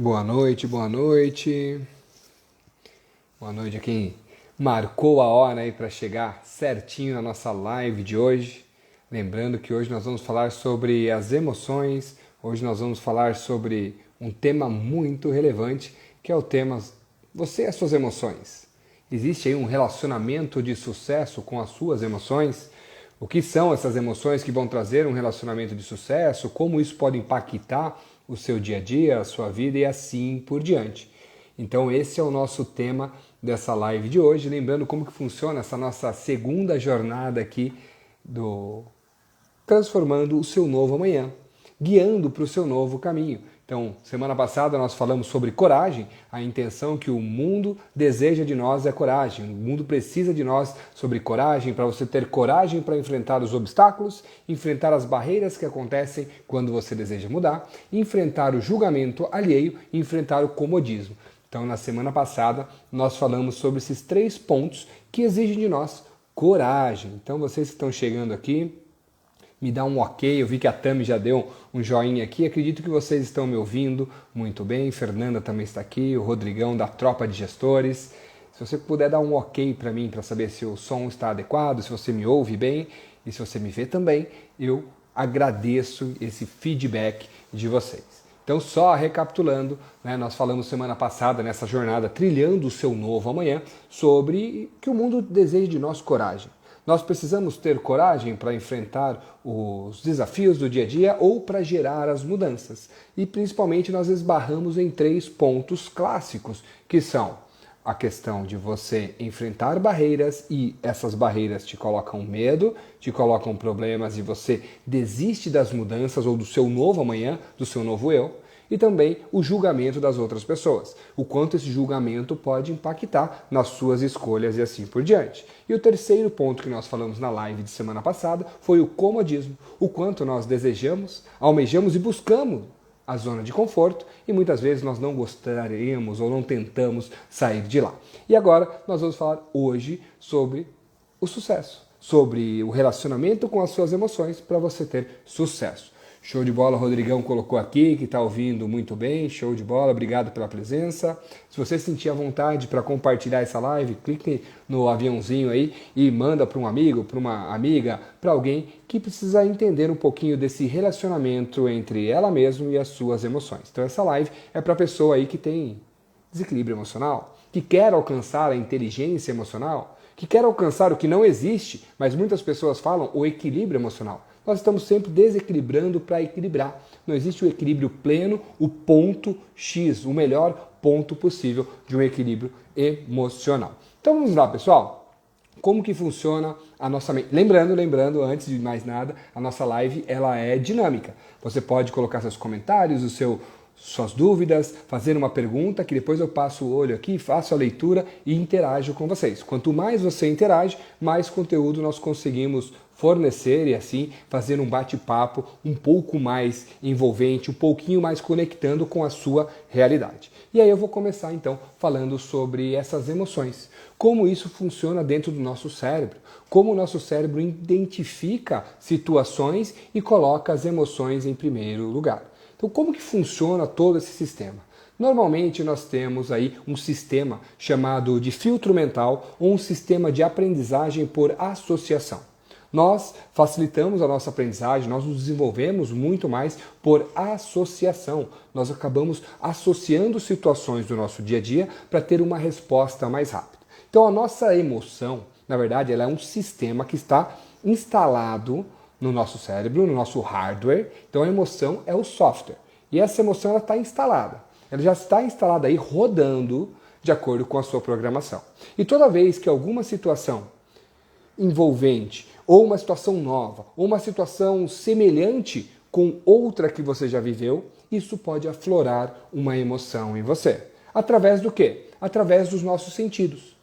Boa noite, boa noite. Boa noite a quem marcou a hora aí para chegar certinho na nossa live de hoje. Lembrando que hoje nós vamos falar sobre as emoções, hoje nós vamos falar sobre um tema muito relevante, que é o tema você e as suas emoções. Existe aí um relacionamento de sucesso com as suas emoções? O que são essas emoções que vão trazer um relacionamento de sucesso? Como isso pode impactar o seu dia a dia, a sua vida e assim por diante. Então esse é o nosso tema dessa live de hoje, lembrando como que funciona essa nossa segunda jornada aqui do Transformando o Seu Novo Amanhã, guiando para o seu novo caminho. Então, semana passada nós falamos sobre coragem, a intenção que o mundo deseja de nós é coragem. O mundo precisa de nós sobre coragem, para você ter coragem para enfrentar os obstáculos, enfrentar as barreiras que acontecem quando você deseja mudar, enfrentar o julgamento alheio e enfrentar o comodismo. Então, na semana passada, nós falamos sobre esses 3 pontos que exigem de nós coragem. Então, vocês que estão chegando aqui, me dá um ok, eu vi que a Tami já deu um joinha aqui, acredito que vocês estão me ouvindo muito bem, Fernanda também está aqui, o Rodrigão da Tropa de Gestores. Se você puder dar um ok para mim, para saber se o som está adequado, se você me ouve bem e se você me vê também, eu agradeço esse feedback de vocês. Então, só recapitulando, nós falamos semana passada, nessa jornada Trilhando o Seu Novo Amanhã, sobre que o mundo deseja de nós coragem. Nós precisamos ter coragem para enfrentar os desafios do dia a dia ou para gerar as mudanças. E principalmente nós esbarramos em 3 pontos clássicos, que são a questão de você enfrentar barreiras e essas barreiras te colocam medo, te colocam problemas e você desiste das mudanças ou do seu novo amanhã, do seu novo eu. E também o julgamento das outras pessoas, o quanto esse julgamento pode impactar nas suas escolhas e assim por diante. E o terceiro ponto que nós falamos na live de semana passada foi o comodismo, o quanto nós desejamos, almejamos e buscamos a zona de conforto e muitas vezes nós não gostaríamos ou não tentamos sair de lá. E agora nós vamos falar hoje sobre o sucesso, sobre o relacionamento com as suas emoções para você ter sucesso. Show de bola, o Rodrigão colocou aqui, que está ouvindo muito bem, show de bola, obrigado pela presença. Se você sentir a vontade para compartilhar essa live, clique no aviãozinho aí e manda para um amigo, para uma amiga, para alguém que precisa entender um pouquinho desse relacionamento entre ela mesma e as suas emoções. Então essa live é para a pessoa aí que tem desequilíbrio emocional, que quer alcançar a inteligência emocional, que quer alcançar o que não existe, mas muitas pessoas falam o equilíbrio emocional. Nós estamos sempre desequilibrando para equilibrar. Não existe o equilíbrio pleno, o ponto X, o melhor ponto possível de um equilíbrio emocional. Então vamos lá, pessoal. Como que funciona a nossa mente? Lembrando, antes de mais nada, a nossa live ela é dinâmica. Você pode colocar seus comentários, suas dúvidas, fazer uma pergunta que depois eu passo o olho aqui, faço a leitura e interajo com vocês. Quanto mais você interage, mais conteúdo nós conseguimos fornecer e assim fazer um bate-papo um pouco mais envolvente, um pouquinho mais conectando com a sua realidade. E aí eu vou começar então falando sobre essas emoções, como isso funciona dentro do nosso cérebro, como o nosso cérebro identifica situações e coloca as emoções em primeiro lugar. Então, como que funciona todo esse sistema? Normalmente nós temos aí um sistema chamado de filtro mental ou um sistema de aprendizagem por associação. Nós facilitamos a nossa aprendizagem, nós nos desenvolvemos muito mais por associação. Nós acabamos associando situações do nosso dia a dia para ter uma resposta mais rápida. Então a nossa emoção, na verdade, ela é um sistema que está instalado no nosso cérebro, no nosso hardware. Então a emoção é o software. E essa emoção ela está instalada. Ela já está instalada aí rodando de acordo com a sua programação. E toda vez que alguma situação envolvente, ou uma situação nova, ou uma situação semelhante com outra que você já viveu, isso pode aflorar uma emoção em você. Através do quê? Através dos nossos sentidos.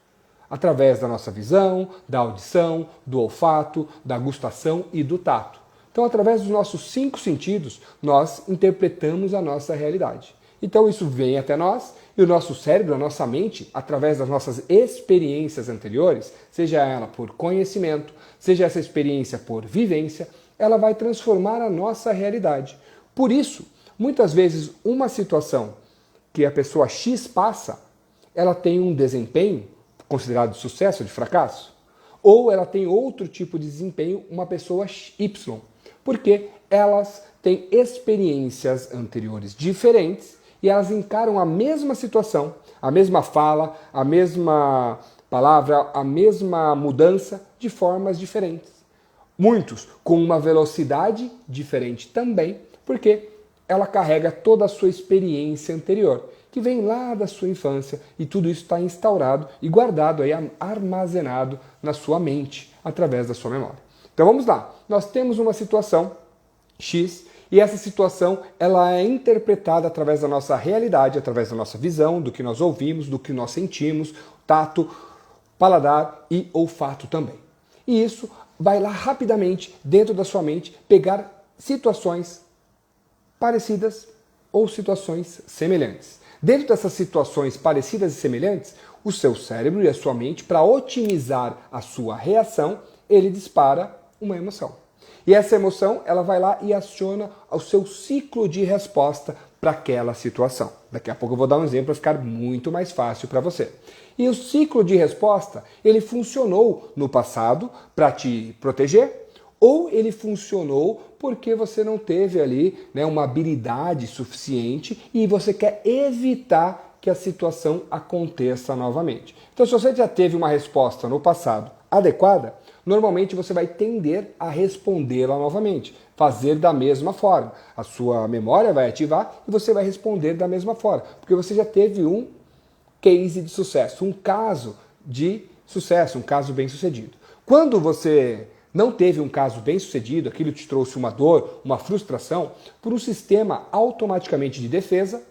Através da nossa visão, da audição, do olfato, da gustação e do tato. Então, através dos nossos 5 sentidos, nós interpretamos a nossa realidade. Então, isso vem até nós e o nosso cérebro, a nossa mente, através das nossas experiências anteriores, seja ela por conhecimento, seja essa experiência por vivência, ela vai transformar a nossa realidade. Por isso, muitas vezes, uma situação que a pessoa X passa, ela tem um desempenho considerado de sucesso ou de fracasso? Ou ela tem outro tipo de desempenho, uma pessoa Y? Porque elas têm experiências anteriores diferentes e elas encaram a mesma situação, a mesma fala, a mesma palavra, a mesma mudança de formas diferentes. Muitos com uma velocidade diferente também, porque ela carrega toda a sua experiência anterior, que vem lá da sua infância, e tudo isso está instaurado e guardado, aí, armazenado na sua mente, através da sua memória. Então vamos lá, nós temos uma situação X, e essa situação ela é interpretada através da nossa realidade, através da nossa visão, do que nós ouvimos, do que nós sentimos, tato, paladar e olfato também. E isso vai lá rapidamente, dentro da sua mente, pegar situações parecidas ou situações semelhantes. Dentro dessas situações parecidas e semelhantes, o seu cérebro e a sua mente, para otimizar a sua reação, ele dispara uma emoção. E essa emoção, ela vai lá e aciona o seu ciclo de resposta para aquela situação. Daqui a pouco eu vou dar um exemplo para ficar muito mais fácil para você. E o ciclo de resposta, ele funcionou no passado para te proteger, ou ele funcionou porque você não teve ali, né, uma habilidade suficiente e você quer evitar que a situação aconteça novamente. Então, se você já teve uma resposta no passado adequada, normalmente você vai tender a respondê-la novamente, fazer da mesma forma. A sua memória vai ativar e você vai responder da mesma forma, porque você já teve um case de sucesso, um caso de sucesso, um caso bem sucedido. Quando você não teve um caso bem sucedido, aquilo te trouxe uma dor, uma frustração, por um sistema automaticamente de defesa,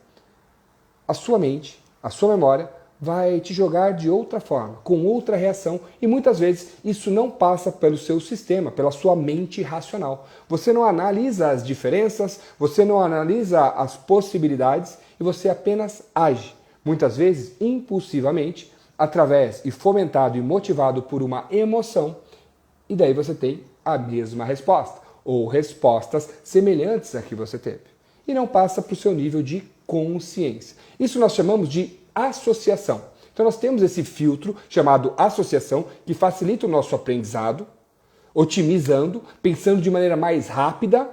a sua mente, a sua memória vai te jogar de outra forma, com outra reação, e muitas vezes isso não passa pelo seu sistema, pela sua mente racional. Você não analisa as diferenças, você não analisa as possibilidades e você apenas age, muitas vezes impulsivamente, através e fomentado e motivado por uma emoção, e daí você tem a mesma resposta, ou respostas semelhantes à que você teve. E não passa para o seu nível de consciência. Isso nós chamamos de associação. Então nós temos esse filtro chamado associação, que facilita o nosso aprendizado, otimizando, pensando de maneira mais rápida,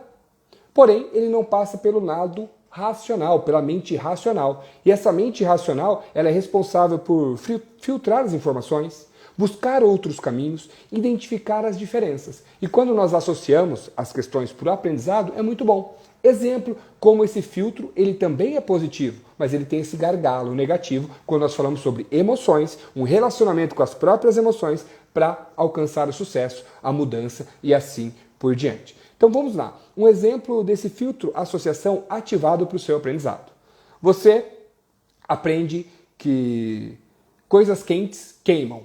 porém ele não passa pelo lado racional, pela mente racional. E essa mente racional, ela é responsável por filtrar as informações, buscar outros caminhos, identificar as diferenças. E quando nós associamos as questões por aprendizado, é muito bom. Exemplo, como esse filtro, ele também é positivo, mas ele tem esse gargalo negativo quando nós falamos sobre emoções, um relacionamento com as próprias emoções para alcançar o sucesso, a mudança e assim por diante. Então vamos lá, um exemplo desse filtro associação ativado para o seu aprendizado. Você aprende que coisas quentes queimam,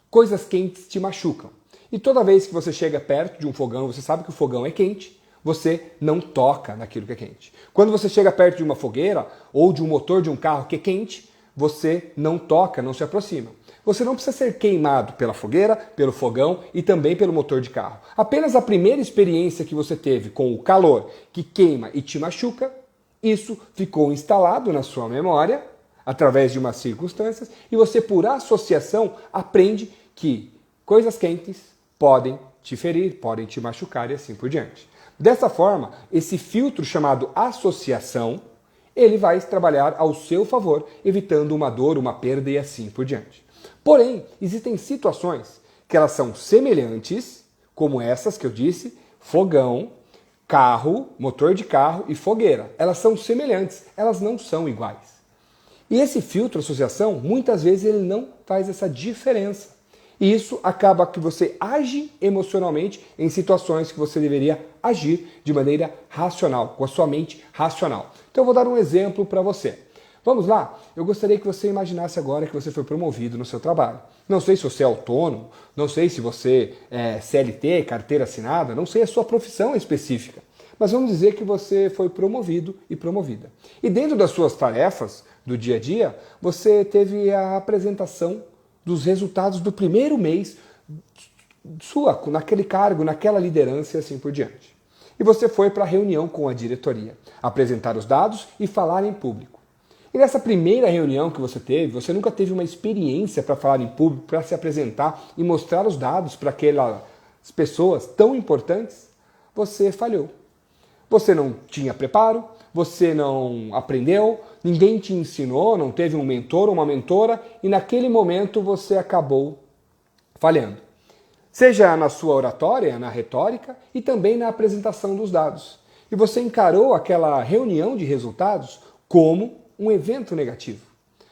coisas quentes te machucam. E toda vez que você chega perto de um fogão, você sabe que o fogão é quente, você não toca naquilo que é quente. Quando você chega perto de uma fogueira ou de um motor de um carro que é quente, você não toca, não se aproxima. Você não precisa ser queimado pela fogueira, pelo fogão e também pelo motor de carro. Apenas a primeira experiência que você teve com o calor que queima e te machuca, isso ficou instalado na sua memória através de umas circunstâncias e você, por associação, aprende que coisas quentes podem te ferir, podem te machucar e assim por diante. Dessa forma, esse filtro chamado associação, ele vai trabalhar ao seu favor, evitando uma dor, uma perda e assim por diante. Porém, existem situações que elas são semelhantes, como essas que eu disse, fogão, carro, motor de carro e fogueira. Elas são semelhantes, elas não são iguais. E esse filtro associação, muitas vezes ele não faz essa diferença. E isso acaba que você age emocionalmente em situações que você deveria agir de maneira racional, com a sua mente racional. Então eu vou dar um exemplo para você. Vamos lá? Eu gostaria que você imaginasse agora que você foi promovido no seu trabalho. Não sei se você é autônomo, não sei se você é CLT, carteira assinada, não sei a sua profissão específica. Mas vamos dizer que você foi promovido e promovida. E dentro das suas tarefas do dia a dia, você teve a apresentação dos resultados do primeiro mês sua, naquele cargo, naquela liderança e assim por diante. E você foi para a reunião com a diretoria, apresentar os dados e falar em público. E nessa primeira reunião que você teve, você nunca teve uma experiência para falar em público, para se apresentar e mostrar os dados para aquelas pessoas tão importantes, você falhou. Você não tinha preparo, você não aprendeu, ninguém te ensinou, não teve um mentor ou uma mentora, e naquele momento você acabou falhando. Seja na sua oratória, na retórica e também na apresentação dos dados. E você encarou aquela reunião de resultados como um evento negativo.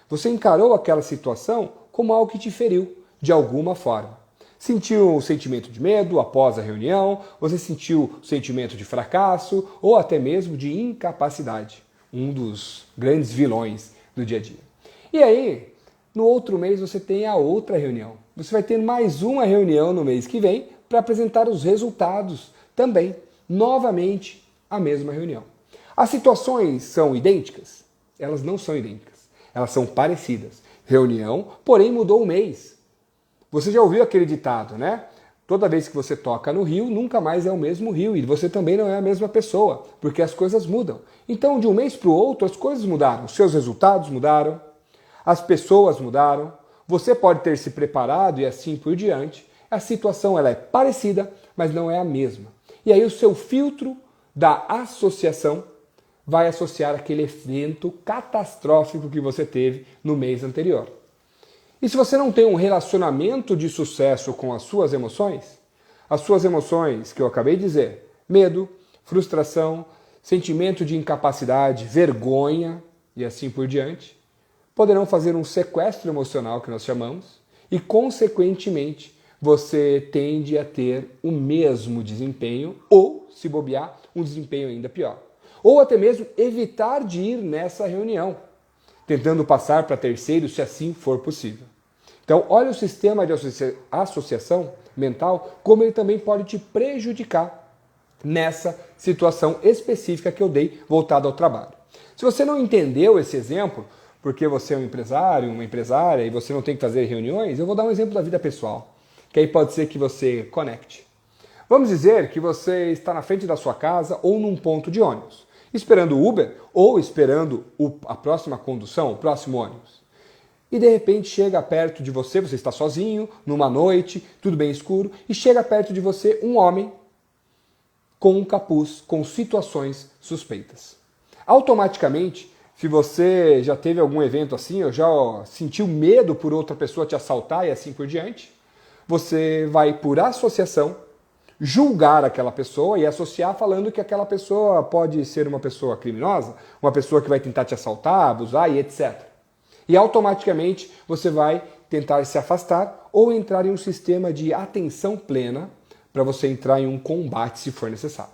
Você encarou aquela situação como algo que te feriu, de alguma forma. Sentiu o sentimento de medo após a reunião, você sentiu o sentimento de fracasso ou até mesmo de incapacidade, um dos grandes vilões do dia a dia. E aí, no outro mês você tem a outra reunião. Você vai ter mais uma reunião no mês que vem para apresentar os resultados também, novamente a mesma reunião. As situações são idênticas? Elas não são idênticas, elas são parecidas. Reunião, porém mudou o mês. Você já ouviu aquele ditado, né? Toda vez que você toca no rio, nunca mais é o mesmo rio. E você também não é a mesma pessoa, porque as coisas mudam. Então, de um mês para o outro, as coisas mudaram. Os seus resultados mudaram, as pessoas mudaram. Você pode ter se preparado e assim por diante. A situação ela é parecida, mas não é a mesma. E aí o seu filtro da associação vai associar aquele evento catastrófico que você teve no mês anterior. E se você não tem um relacionamento de sucesso com as suas emoções que eu acabei de dizer, medo, frustração, sentimento de incapacidade, vergonha e assim por diante, poderão fazer um sequestro emocional que nós chamamos e, consequentemente, você tende a ter o mesmo desempenho ou, se bobear, um desempenho ainda pior. Ou até mesmo evitar de ir nessa reunião, tentando passar para terceiro se assim for possível. Então, olha o sistema de associação mental, como ele também pode te prejudicar nessa situação específica que eu dei voltada ao trabalho. Se você não entendeu esse exemplo, porque você é um empresário, uma empresária, e você não tem que fazer reuniões, eu vou dar um exemplo da vida pessoal, que aí pode ser que você conecte. Vamos dizer que você está na frente da sua casa ou num ponto de ônibus, esperando o Uber ou esperando a próxima condução, o próximo ônibus. E de repente chega perto de você, você está sozinho, numa noite, tudo bem escuro, e chega perto de você um homem com um capuz, com situações suspeitas. Automaticamente, se você já teve algum evento assim, ou já sentiu medo por outra pessoa te assaltar e assim por diante, você vai, por associação, julgar aquela pessoa e associar falando que aquela pessoa pode ser uma pessoa criminosa, uma pessoa que vai tentar te assaltar, abusar e etc. E automaticamente você vai tentar se afastar ou entrar em um sistema de atenção plena para você entrar em um combate se for necessário.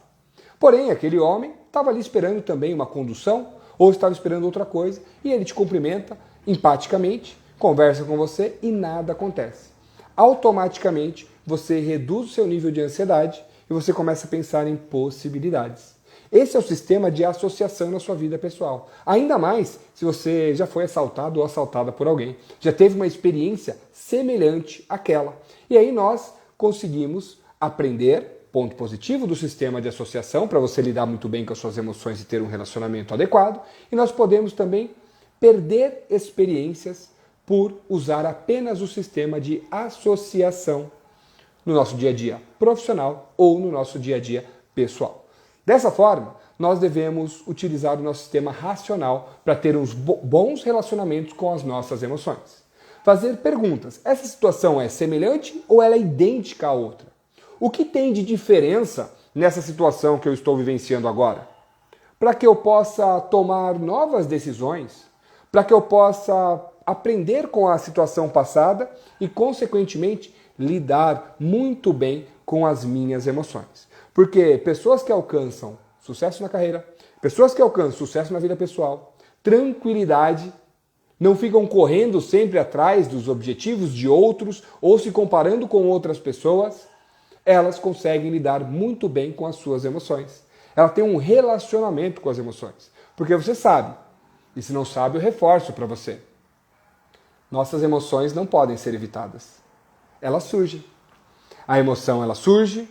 Porém, aquele homem estava ali esperando também uma condução ou estava esperando outra coisa e ele te cumprimenta empaticamente, conversa com você e nada acontece. Automaticamente você reduz o seu nível de ansiedade e você começa a pensar em possibilidades. Esse é o sistema de associação na sua vida pessoal. Ainda mais se você já foi assaltado ou assaltada por alguém. Já teve uma experiência semelhante àquela. E aí nós conseguimos aprender, ponto positivo do sistema de associação, para você lidar muito bem com as suas emoções e ter um relacionamento adequado. E nós podemos também perder experiências por usar apenas o sistema de associação no nosso dia a dia profissional ou no nosso dia a dia pessoal. Dessa forma, nós devemos utilizar o nosso sistema racional para ter uns bons relacionamentos com as nossas emoções. Fazer perguntas. Essa situação é semelhante ou ela é idêntica à outra? O que tem de diferença nessa situação que eu estou vivenciando agora? Para que eu possa tomar novas decisões, para que eu possa aprender com a situação passada e, consequentemente, lidar muito bem com as minhas emoções. Porque pessoas que alcançam sucesso na carreira, pessoas que alcançam sucesso na vida pessoal, tranquilidade, não ficam correndo sempre atrás dos objetivos de outros ou se comparando com outras pessoas, elas conseguem lidar muito bem com as suas emoções. Ela tem um relacionamento com as emoções. Porque você sabe, e se não sabe eu reforço para você. Nossas emoções não podem ser evitadas. Elas surgem. A emoção ela surge,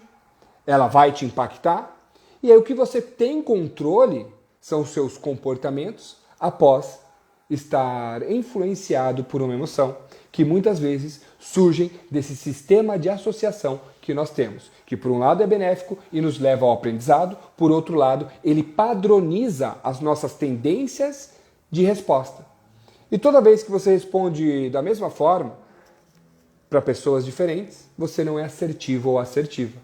ela vai te impactar, e aí o que você tem controle são os seus comportamentos após estar influenciado por uma emoção que muitas vezes surgem desse sistema de associação que nós temos, que por um lado é benéfico e nos leva ao aprendizado, por outro lado ele padroniza as nossas tendências de resposta. E toda vez que você responde da mesma forma para pessoas diferentes, você não é assertivo ou assertiva.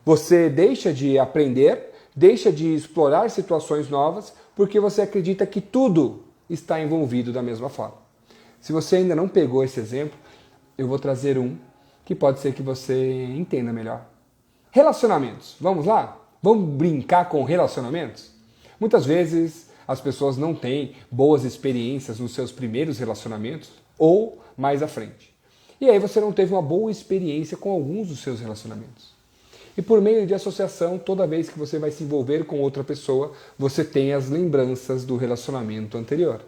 Você deixa de aprender, deixa de explorar situações novas, porque você acredita que tudo está envolvido da mesma forma. Se você ainda não pegou esse exemplo, eu vou trazer um que pode ser que você entenda melhor. Relacionamentos. Vamos lá? Vamos brincar com relacionamentos? Muitas vezes as pessoas não têm boas experiências nos seus primeiros relacionamentos ou mais à frente. E aí você não teve uma boa experiência com alguns dos seus relacionamentos. E por meio de associação, toda vez que você vai se envolver com outra pessoa, você tem as lembranças do relacionamento anterior.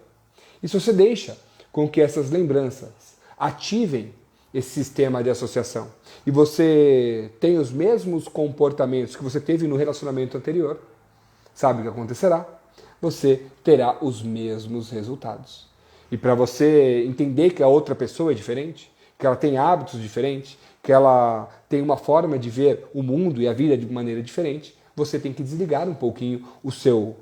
E se você deixa com que essas lembranças ativem esse sistema de associação e você tem os mesmos comportamentos que você teve no relacionamento anterior, sabe o que acontecerá? Você terá os mesmos resultados. E para você entender que a outra pessoa é diferente, que ela tem hábitos diferentes, que ela tem uma forma de ver o mundo e a vida de maneira diferente, você tem que desligar um pouquinho o seu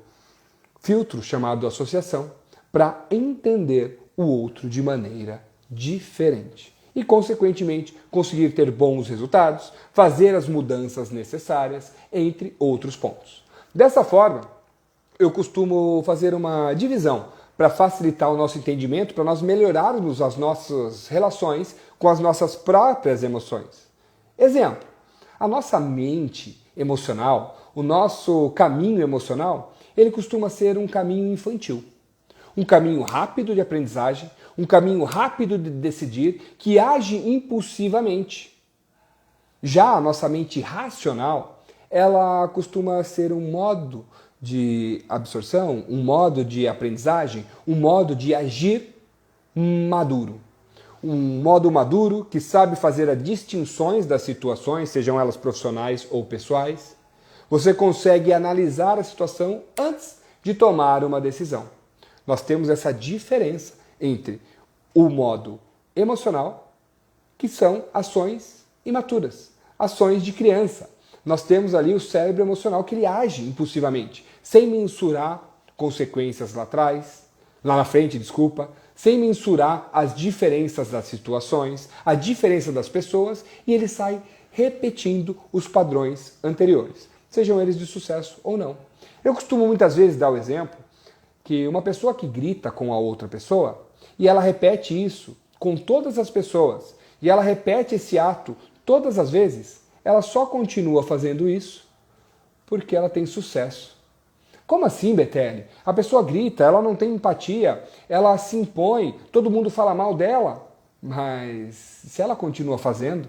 filtro chamado associação para entender o outro de maneira diferente. E, consequentemente, conseguir ter bons resultados, fazer as mudanças necessárias, entre outros pontos. Dessa forma, eu costumo fazer uma divisão para facilitar o nosso entendimento, para nós melhorarmos as nossas relações com as nossas próprias emoções. Exemplo, a nossa mente emocional, o nosso caminho emocional, ele costuma ser um caminho infantil. Um caminho rápido de aprendizagem, um caminho rápido de decidir, que age impulsivamente. Já a nossa mente racional, ela costuma ser um modo de absorção, um modo de aprendizagem, um modo de agir maduro. Um modo maduro que sabe fazer as distinções das situações, sejam elas profissionais ou pessoais. Você consegue analisar a situação antes de tomar uma decisão. Nós temos essa diferença entre o modo emocional, que são ações imaturas, ações de criança. Nós temos ali o cérebro emocional que ele age impulsivamente, sem mensurar consequências lá na frente, sem mensurar as diferenças das situações, a diferença das pessoas, e ele sai repetindo os padrões anteriores, sejam eles de sucesso ou não. Eu costumo muitas vezes dar o exemplo que uma pessoa que grita com a outra pessoa, e ela repete isso com todas as pessoas, e ela repete esse ato todas as vezes, ela só continua fazendo isso porque ela tem sucesso. Como assim, Betelli? A pessoa grita, ela não tem empatia, ela se impõe, todo mundo fala mal dela. Mas se ela continua fazendo,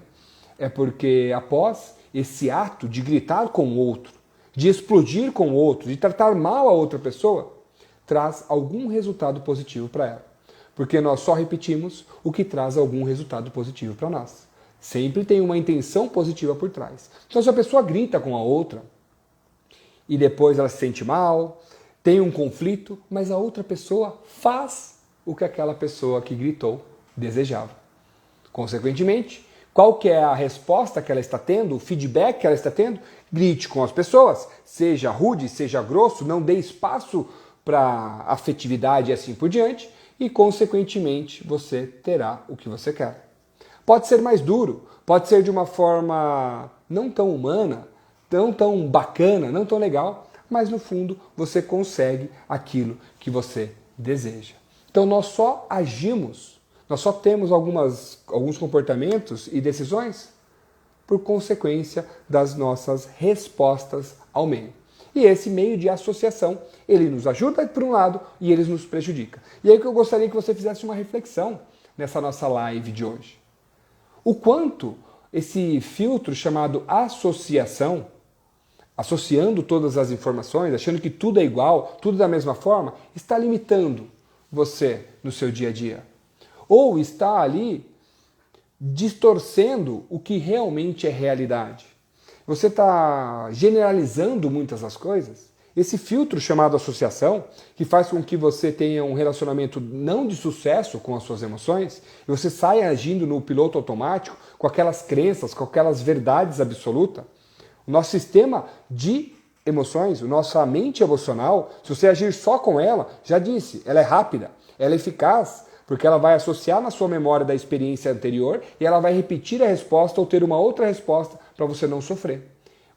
é porque após esse ato de gritar com o outro, de explodir com o outro, de tratar mal a outra pessoa, traz algum resultado positivo para ela. Porque nós só repetimos o que traz algum resultado positivo para nós. Sempre tem uma intenção positiva por trás. Então, se a pessoa grita com a outra e depois ela se sente mal, tem um conflito, mas a outra pessoa faz o que aquela pessoa que gritou desejava. Consequentemente, qual que é a resposta que ela está tendo, o feedback que ela está tendo? Grite com as pessoas, seja rude, seja grosso, não dê espaço para afetividade e assim por diante, e consequentemente você terá o que você quer. Pode ser mais duro, pode ser de uma forma não tão humana, não tão bacana, não tão legal, mas no fundo você consegue aquilo que você deseja. Então nós só agimos, nós só temos alguns comportamentos e decisões por consequência das nossas respostas ao meio. E esse meio de associação, ele nos ajuda por um lado e ele nos prejudica. E aí que eu gostaria que você fizesse uma reflexão nessa nossa live de hoje. O quanto esse filtro chamado associação, associando todas as informações, achando que tudo é igual, tudo da mesma forma, está limitando você no seu dia a dia. Ou está ali distorcendo o que realmente é realidade. Você está generalizando muitas das coisas Esse filtro chamado associação, que faz com que você tenha um relacionamento não de sucesso com as suas emoções, e você saia agindo no piloto automático, com aquelas crenças, com aquelas verdades absolutas. O nosso sistema de emoções, a nossa mente emocional, se você agir só com ela, já disse, ela é rápida, ela é eficaz, porque ela vai associar na sua memória da experiência anterior e ela vai repetir a resposta ou ter uma outra resposta para você não sofrer,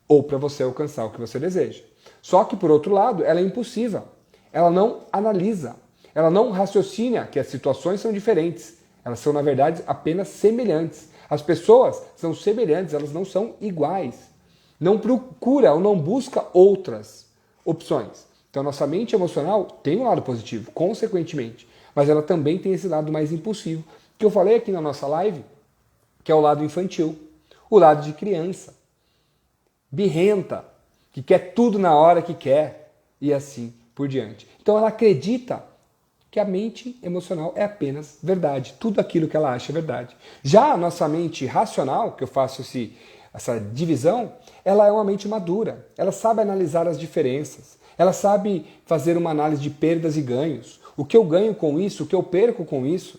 ou para você alcançar o que você deseja. Só que, por outro lado, ela é impulsiva. Ela não analisa. Ela não raciocina que as situações são diferentes. Elas são, na verdade, apenas semelhantes. As pessoas são semelhantes, elas não são iguais. Não procura ou não busca outras opções. Então, nossa mente emocional tem um lado positivo, consequentemente. Mas ela também tem esse lado mais impulsivo, que eu falei aqui na nossa live, que é o lado infantil. O lado de criança. Birrenta. Que quer tudo na hora que quer, e assim por diante. Então ela acredita que a mente emocional é apenas verdade, tudo aquilo que ela acha é verdade. Já a nossa mente racional, que eu faço essa divisão, ela é uma mente madura, ela sabe analisar as diferenças, ela sabe fazer uma análise de perdas e ganhos, o que eu ganho com isso, o que eu perco com isso,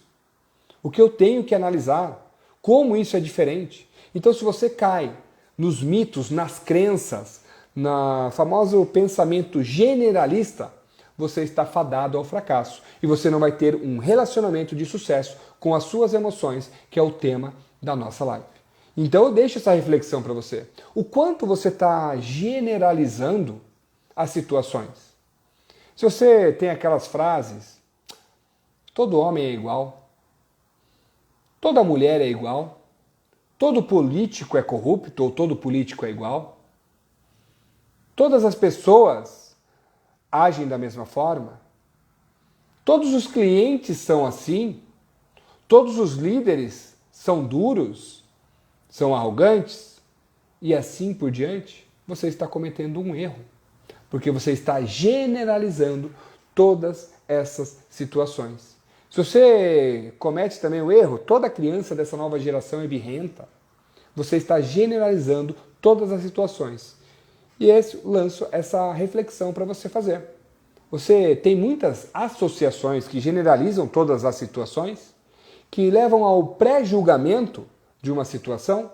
o que eu tenho que analisar, como isso é diferente. Então se você cai nos mitos, nas crenças, no famoso pensamento generalista, você está fadado ao fracasso e você não vai ter um relacionamento de sucesso com as suas emoções, que é o tema da nossa live. Então eu deixo essa reflexão para você. O quanto você está generalizando as situações. Se você tem aquelas frases, todo homem é igual, toda mulher é igual, todo político é corrupto ou todo político é igual, todas as pessoas agem da mesma forma? Todos os clientes são assim? Todos os líderes são duros? São arrogantes? E assim por diante? Você está cometendo um erro. Porque você está generalizando todas essas situações. Se você comete também o erro, toda criança dessa nova geração é birrenta. Você está generalizando todas as situações. E lanço essa reflexão para você fazer. Você tem muitas associações que generalizam todas as situações, que levam ao pré-julgamento de uma situação.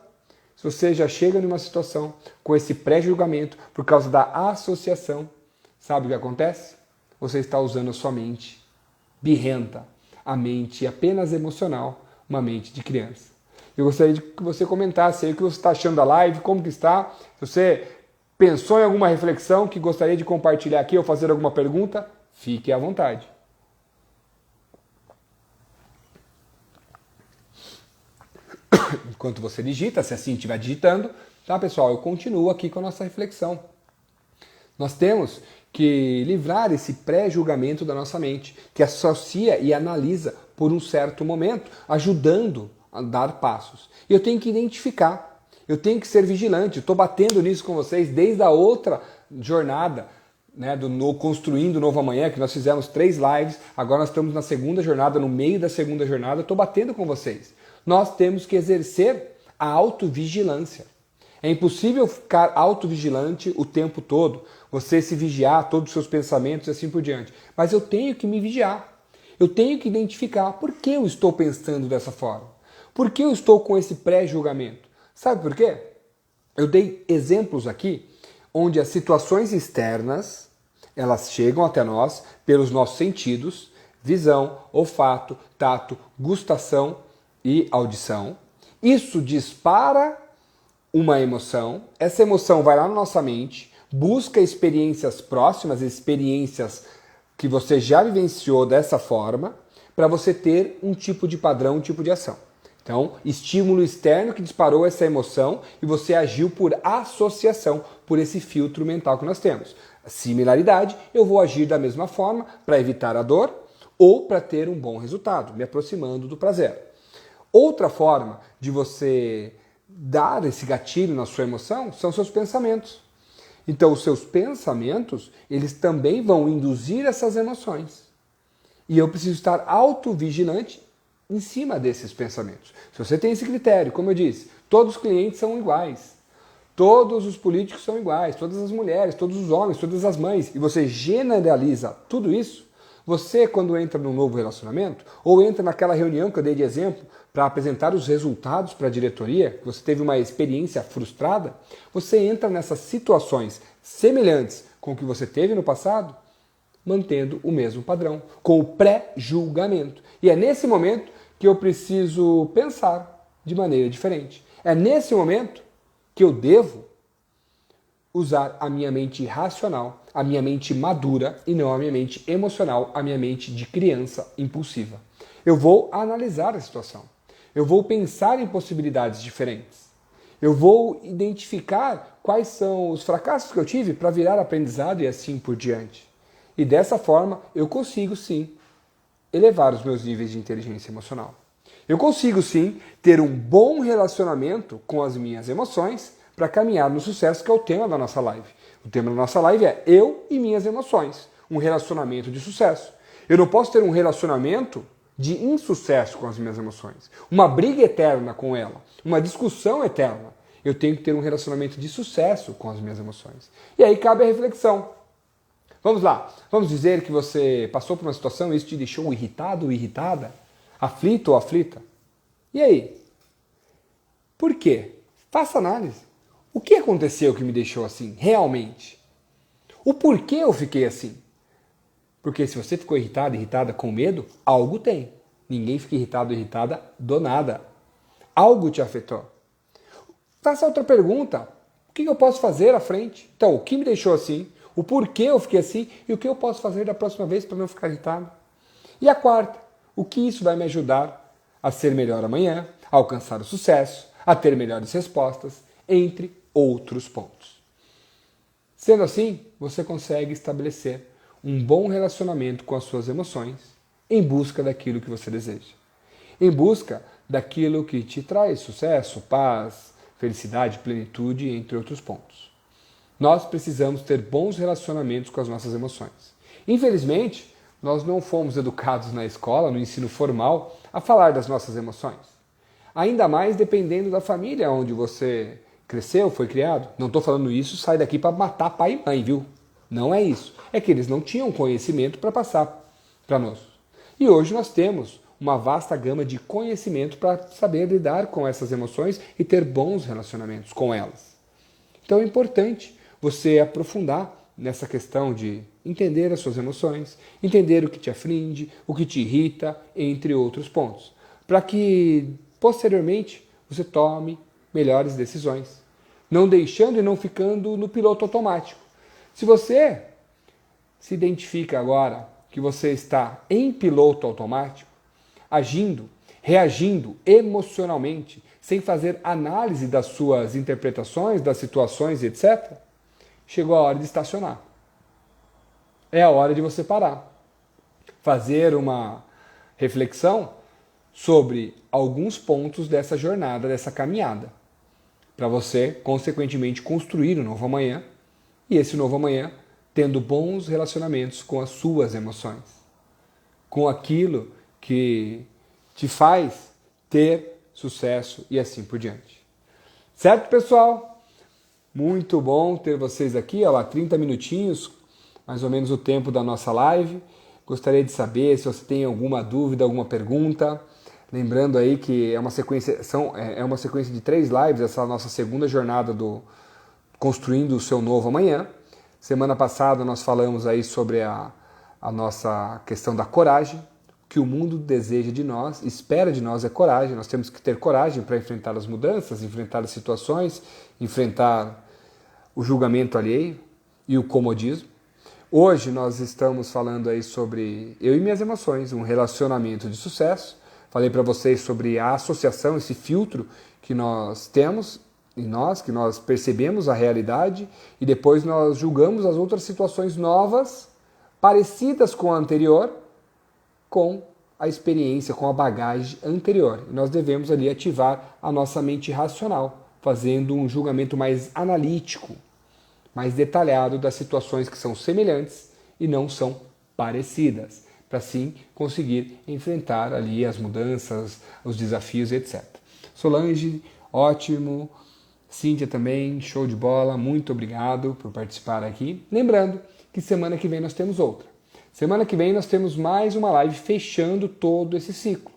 Se você já chega numa situação com esse pré-julgamento por causa da associação, sabe o que acontece? Você está usando a sua mente birrenta, a mente apenas emocional, uma mente de criança. Eu gostaria de que você comentasse aí o que você está achando da live, como que está, se você pensou em alguma reflexão que gostaria de compartilhar aqui ou fazer alguma pergunta, fique à vontade. Enquanto você digita, se assim estiver digitando, tá pessoal, eu continuo aqui com a nossa reflexão. Nós temos que livrar esse pré-julgamento da nossa mente, que associa e analisa por um certo momento, ajudando a dar passos. E eu tenho que identificar. Eu tenho que ser vigilante, estou batendo nisso com vocês desde a outra jornada, né, do Construindo o Novo Amanhã, que nós fizemos 3 lives, agora nós estamos na segunda jornada, no meio da segunda jornada, estou batendo com vocês. Nós temos que exercer a autovigilância. É impossível ficar autovigilante o tempo todo, você se vigiar, todos os seus pensamentos e assim por diante. Mas eu tenho que me vigiar, eu tenho que identificar por que eu estou pensando dessa forma, por que eu estou com esse pré-julgamento. Sabe por quê? Eu dei exemplos aqui onde as situações externas, elas chegam até nós pelos nossos sentidos, visão, olfato, tato, gustação e audição. Isso dispara uma emoção, essa emoção vai lá na nossa mente, busca experiências próximas, experiências que você já vivenciou dessa forma, para você ter um tipo de padrão, um tipo de ação. Então, estímulo externo que disparou essa emoção e você agiu por associação, por esse filtro mental que nós temos. Similaridade, eu vou agir da mesma forma para evitar a dor ou para ter um bom resultado, me aproximando do prazer. Outra forma de você dar esse gatilho na sua emoção são seus pensamentos. Então, os seus pensamentos, eles também vão induzir essas emoções. E eu preciso estar autovigilante em cima desses pensamentos. Se você tem esse critério, como eu disse, todos os clientes são iguais. todos os políticos são iguais, todas as mulheres, todos os homens, todas as mães, e você generaliza tudo isso, você, quando entra num novo relacionamento, ou entra naquela reunião que eu dei de exemplo, para apresentar os resultados para a diretoria, que você teve uma experiência frustrada, você entra nessas situações semelhantes com o que você teve no passado, mantendo o mesmo padrão, com o pré-julgamento. E é nesse momento que eu preciso pensar de maneira diferente. É nesse momento que eu devo usar a minha mente racional, a minha mente madura e não a minha mente emocional, a minha mente de criança impulsiva. Eu vou analisar a situação. Eu vou pensar em possibilidades diferentes. Eu vou identificar quais são os fracassos que eu tive para virar aprendizado e assim por diante. E dessa forma eu consigo sim elevar os meus níveis de inteligência emocional. Eu consigo sim ter um bom relacionamento com as minhas emoções para caminhar no sucesso, que é o tema da nossa live. O tema da nossa live é eu e minhas emoções, um relacionamento de sucesso. Eu não posso ter um relacionamento de insucesso com as minhas emoções, uma briga eterna com ela, uma discussão eterna. Eu tenho que ter um relacionamento de sucesso com as minhas emoções. E aí cabe a reflexão. Vamos lá, vamos dizer que você passou por uma situação e isso te deixou irritado ou irritada, aflito ou aflita. E aí? Por quê? Faça análise. O que aconteceu que me deixou assim, realmente? O porquê eu fiquei assim? Porque se você ficou irritado, irritada com medo, algo tem. Ninguém fica irritado, irritada do nada. Algo te afetou. Faça outra pergunta. O que eu posso fazer à frente? Então, o que me deixou assim? O porquê eu fiquei assim? E o que eu posso fazer da próxima vez para não ficar irritado? E a quarta, o que isso vai me ajudar a ser melhor amanhã, a alcançar o sucesso, a ter melhores respostas, entre outros pontos. Sendo assim, você consegue estabelecer um bom relacionamento com as suas emoções em busca daquilo que você deseja. Em busca daquilo que te traz sucesso, paz, felicidade, plenitude, entre outros pontos. Nós precisamos ter bons relacionamentos com as nossas emoções. Infelizmente, nós não fomos educados na escola, no ensino formal, a falar das nossas emoções. Ainda mais dependendo da família onde você cresceu, foi criado. Não estou falando isso, sai daqui para matar pai e mãe, viu? Não é isso. É que eles não tinham conhecimento para passar para nós. E hoje nós temos uma vasta gama de conhecimento para saber lidar com essas emoções e ter bons relacionamentos com elas. Então é importante você aprofundar nessa questão de entender as suas emoções, entender o que te aflige, o que te irrita, entre outros pontos, para que posteriormente você tome melhores decisões, não deixando e não ficando no piloto automático. Se você se identifica agora que você está em piloto automático, agindo, reagindo emocionalmente, sem fazer análise das suas interpretações, das situações, etc., chegou a hora de estacionar. É a hora de você parar. Fazer uma reflexão sobre alguns pontos dessa jornada, dessa caminhada, para você, consequentemente, construir um novo amanhã, e esse novo amanhã tendo bons relacionamentos com as suas emoções, com aquilo que te faz ter sucesso e assim por diante. Certo, pessoal? Muito bom ter vocês aqui, olha lá, 30 minutinhos, mais ou menos o tempo da nossa live. Gostaria de saber se você tem alguma dúvida, alguma pergunta. Lembrando aí que é uma sequência de 3 lives, essa nossa segunda jornada do Construindo o Seu Novo Amanhã. Semana passada nós falamos aí sobre a nossa questão da coragem. O que o mundo deseja de nós, espera de nós é coragem. Nós temos que ter coragem para enfrentar as mudanças, enfrentar as situações, enfrentar o julgamento alheio e o comodismo. Hoje nós estamos falando aí sobre eu e minhas emoções, um relacionamento de sucesso. Falei para vocês sobre a associação, esse filtro que nós temos em nós, que nós percebemos a realidade e depois nós julgamos as outras situações novas, parecidas com a anterior, com a experiência, com a bagagem anterior. E nós devemos ali ativar a nossa mente racional, fazendo um julgamento mais analítico, mais detalhado das situações que são semelhantes e não são parecidas, para assim conseguir enfrentar ali as mudanças, os desafios, etc. Solange, ótimo, Cíntia também, show de bola, muito obrigado por participar aqui. Lembrando que semana que vem nós temos outra. Semana que vem nós temos mais uma live fechando todo esse ciclo.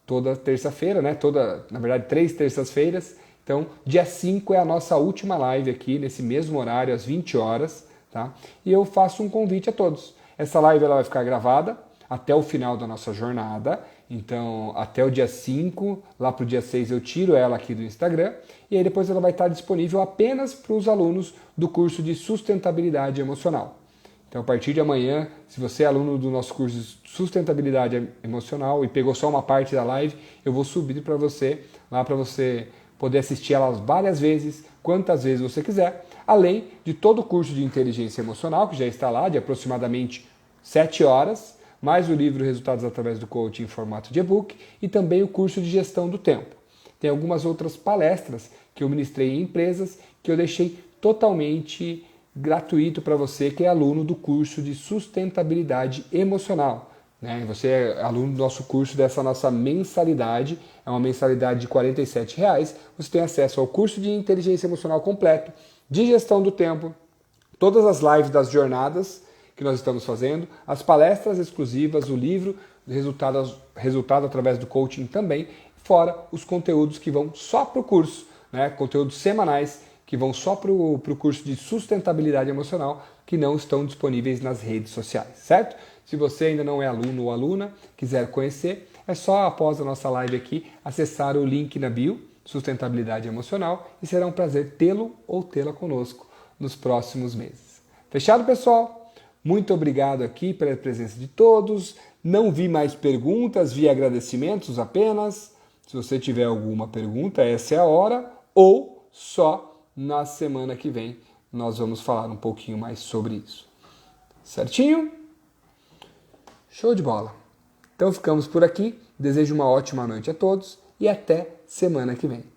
Toda terça-feira, né? Na verdade, 3 terças-feiras. Então, dia 5 é a nossa última live aqui, nesse mesmo horário, às 20 horas, tá? E eu faço um convite a todos. Essa live ela vai ficar gravada até o final da nossa jornada. Então, até o dia 5, lá para o dia 6 eu tiro ela aqui do Instagram. E aí depois ela vai estar disponível apenas para os alunos do curso de Sustentabilidade Emocional. Então, a partir de amanhã, se você é aluno do nosso curso de Sustentabilidade Emocional e pegou só uma parte da live, eu vou subir para você, lá para você poder assistir elas várias vezes, quantas vezes você quiser, além de todo o curso de Inteligência Emocional, que já está lá, de aproximadamente 7 horas, mais o livro Resultados através do Coaching em formato de e-book e também o curso de Gestão do Tempo. Tem algumas outras palestras que eu ministrei em empresas que eu deixei totalmente gratuito para você que é aluno do curso de Sustentabilidade Emocional. Né? Você é aluno do nosso curso, dessa nossa mensalidade, é uma mensalidade de R$ 47,00. Você tem acesso ao curso de Inteligência Emocional completo, de Gestão do Tempo, todas as lives das jornadas que nós estamos fazendo, as palestras exclusivas, o livro Resultado através do Coaching também, fora os conteúdos que vão só para o curso, né? Conteúdos semanais que vão só para o curso de Sustentabilidade Emocional, que não estão disponíveis nas redes sociais, certo? Se você ainda não é aluno ou aluna, quiser conhecer, é só após a nossa live aqui acessar o link na bio, Sustentabilidade Emocional, e será um prazer tê-lo ou tê-la conosco nos próximos meses. Fechado, pessoal? Muito obrigado aqui pela presença de todos. Não vi mais perguntas, vi agradecimentos apenas. Se você tiver alguma pergunta, essa é a hora, ou só na semana que vem nós vamos falar um pouquinho mais sobre isso. Certinho? Show de bola! Então ficamos por aqui. Desejo uma ótima noite a todos e até semana que vem.